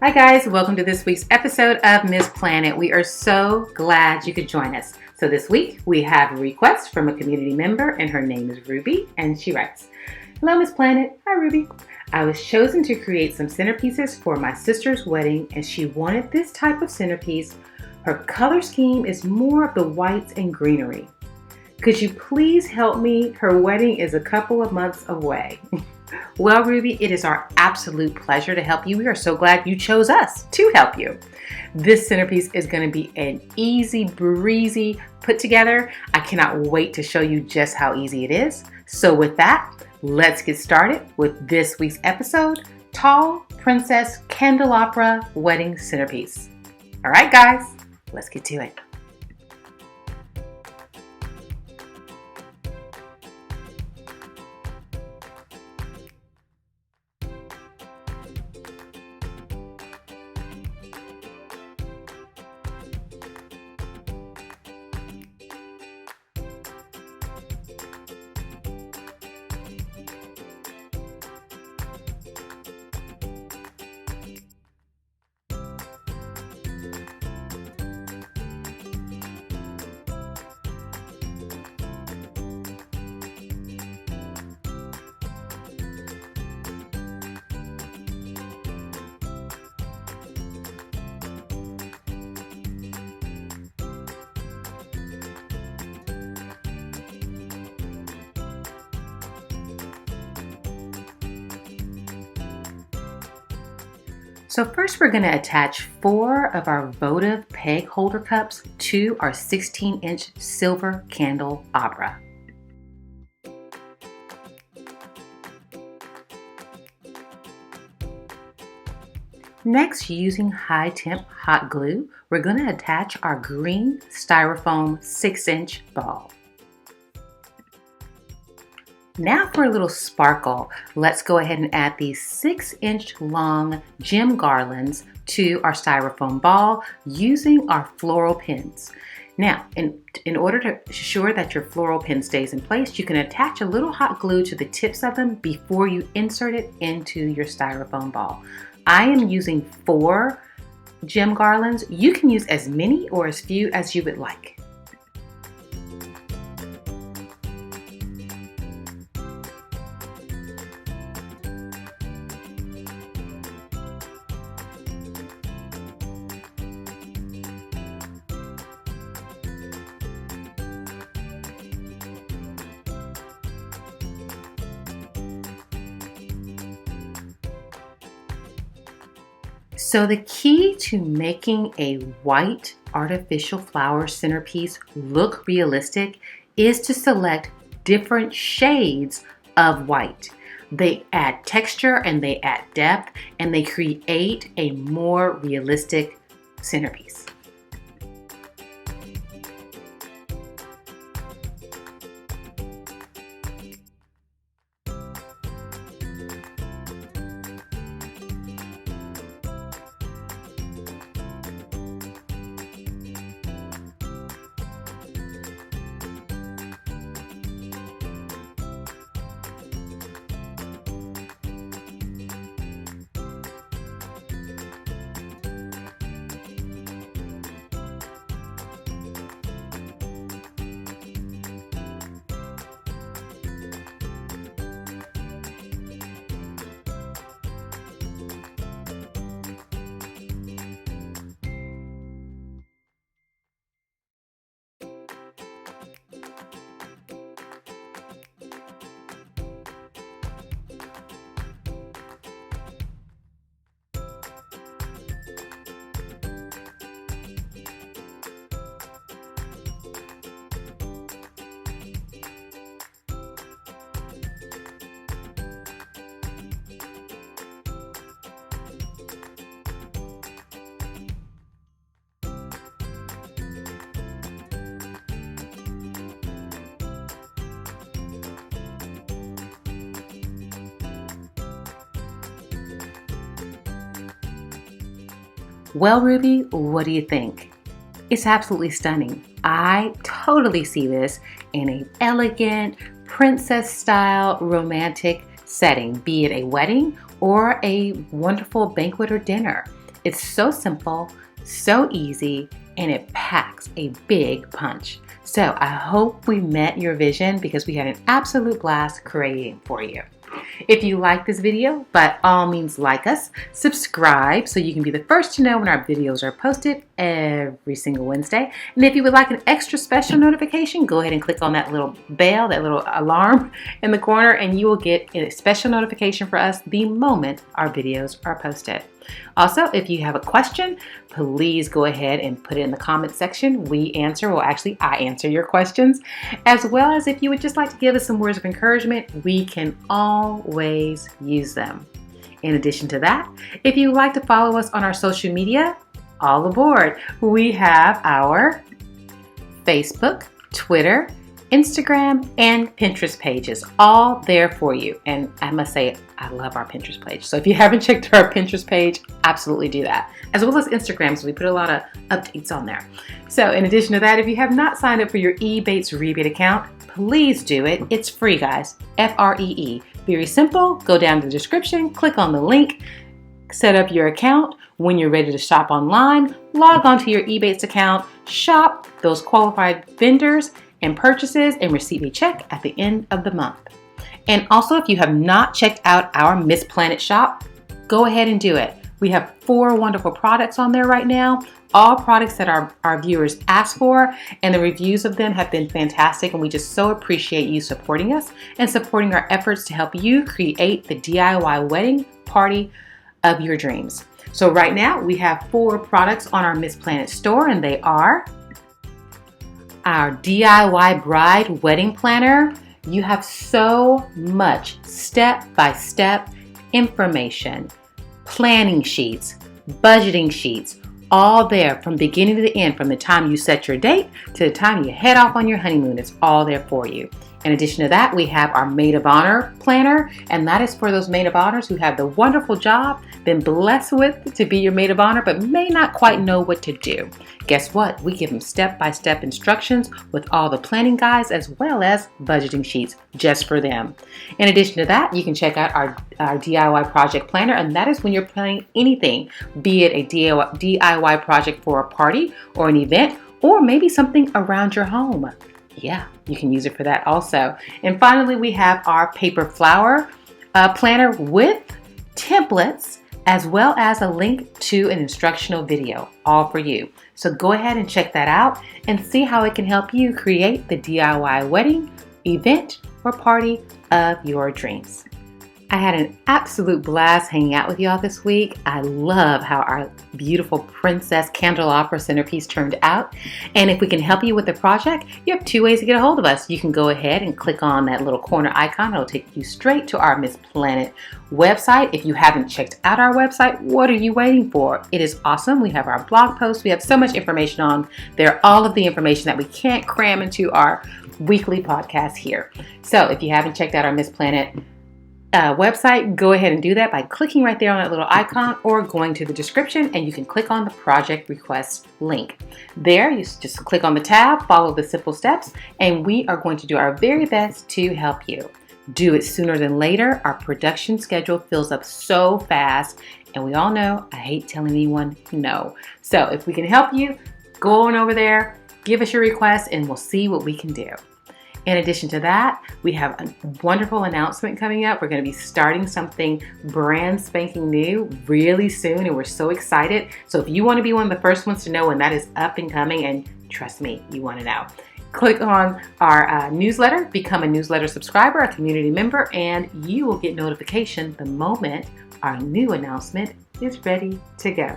Hi guys, welcome to this week's episode of MissPlanIt. We are so glad you could join us. So this week we have a request from a community member and her name is Ruby and she writes, "Hello MissPlanIt." Hi Ruby. I was chosen to create some centerpieces for my sister's wedding and she wanted this type of centerpiece. Her color scheme is more of the whites and greenery. Could you please help me? Her wedding is a couple of months away. Well, Ruby, it is our absolute pleasure to help you. We are so glad you chose us to help you. This centerpiece is going to be an easy breezy put together. I cannot wait to show you just how easy it is. So with that, let's get started with this week's episode, Tall Princess Candelabra Wedding Centerpiece. All right, guys, let's get to it. So first we're going to attach 4 of our votive peg holder cups to our 16-inch silver candelabra. Next, using high temp hot glue, we're going to attach our green styrofoam 6-inch ball. Now for a little sparkle, let's go ahead and add these 6-inch long gem garlands to our styrofoam ball using our floral pins. Now, in order to ensure that your floral pin stays in place, you can attach a little hot glue to the tips of them before you insert it into your styrofoam ball. I am using 4 gem garlands. You can use as many or as few as you would like. So the key to making a white artificial flower centerpiece look realistic is to select different shades of white. They add texture and they add depth and they create a more realistic centerpiece. Well, Ruby, what do you think? It's absolutely stunning. I totally see this in an elegant, princess-style, romantic setting, be it a wedding or a wonderful banquet or dinner. It's so simple, so easy, and it packs a big punch. So I hope we met your vision because we had an absolute blast creating for you. If you like this video, by all means like us, subscribe so you can be the first to know when our videos are posted every single Wednesday. And if you would like an extra special notification, go ahead and click on that little bell, that little alarm in the corner, and you will get a special notification for us the moment our videos are posted. Also, if you have a question, please go ahead and put it in the comment section. We answer, well actually I answer your questions, as well as if you would just like to give us some words of encouragement, we can always use them. In addition to that, if you would like to follow us on our social media, all aboard. We have our Facebook, Twitter, Instagram, and Pinterest pages, all there for you. And I must say, I love our Pinterest page. So if you haven't checked our Pinterest page, absolutely do that. As well as Instagram, so we put a lot of updates on there. So in addition to that, if you have not signed up for your Ebates rebate account, please do it. It's free, guys. Free. Very simple. Go down to the description, click on the link, set up your account. When you're ready to shop online, log onto your Ebates account, shop those qualified vendors and purchases, and receive a check at the end of the month. And also, if you have not checked out our MissPlanIt shop, go ahead and do it. We have 4 wonderful products on there right now, all products that our viewers asked for, and the reviews of them have been fantastic, and we just so appreciate you supporting us and supporting our efforts to help you create the DIY wedding party of your dreams. So right now, we have 4 products on our MissPlanIt store, and they are our DIY bride wedding planner. You have so much step-by-step information, planning sheets, budgeting sheets, all there from beginning to the end, from the time you set your date to the time you head off on your honeymoon. It's all there for you. In addition to that, we have our Maid of Honor planner, and that is for those Maid of Honors who have the wonderful job, been blessed with to be your Maid of Honor, but may not quite know what to do. Guess what? We give them step-by-step instructions with all the planning guides as well as budgeting sheets just for them. In addition to that, you can check out our DIY project planner, and that is when you're planning anything, be it a DIY project for a party or an event, or maybe something around your home. Yeah, you can use it for that also. And finally, we have our paper flower planner with templates, as well as a link to an instructional video, all for you. So go ahead and check that out and see how it can help you create the DIY wedding, event, or party of your dreams. I had an absolute blast hanging out with y'all this week. I love how our beautiful princess Candelabra centerpiece turned out. And if we can help you with the project, you have 2 ways to get a hold of us. You can go ahead and click on that little corner icon. It'll take you straight to our MissPlanIt website. If you haven't checked out our website, what are you waiting for? It is awesome. We have our blog posts. We have so much information on there, all of the information that we can't cram into our weekly podcast here. So if you haven't checked out our MissPlanIt website, go ahead and do that by clicking right there on that little icon or going to the description, and you can click on the project request link. There, you just click on the tab, follow the simple steps, and we are going to do our very best to help you. Do it sooner than later. Our production schedule fills up so fast, and we all know I hate telling anyone no. So if we can help you, go on over there, give us your request, and we'll see what we can do. In addition to that, we have a wonderful announcement coming up. We're going to be starting something brand spanking new really soon, and we're so excited. So if you want to be one of the first ones to know when that is up and coming, and trust me, you want it out, click on our newsletter, become a newsletter subscriber, a community member, and you will get notification the moment our new announcement is ready to go.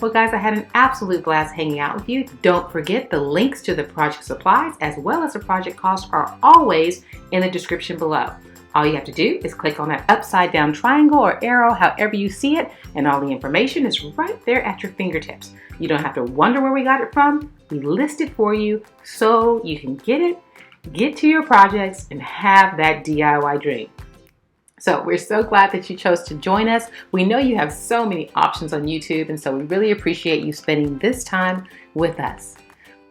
Well, guys, I had an absolute blast hanging out with you. Don't forget the links to the project supplies as well as the project costs are always in the description below. All you have to do is click on that upside down triangle or arrow, however you see it, and all the information is right there at your fingertips. You don't have to wonder where we got it from. We list it for you so you can get it, get to your projects, and have that DIY dream. So we're so glad that you chose to join us. We know you have so many options on YouTube, and so we really appreciate you spending this time with us.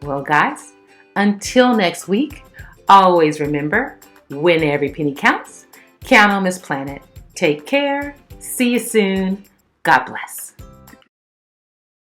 Well, guys, until next week, always remember, when every penny counts, count on MissPlanIt. Take care. See you soon. God bless.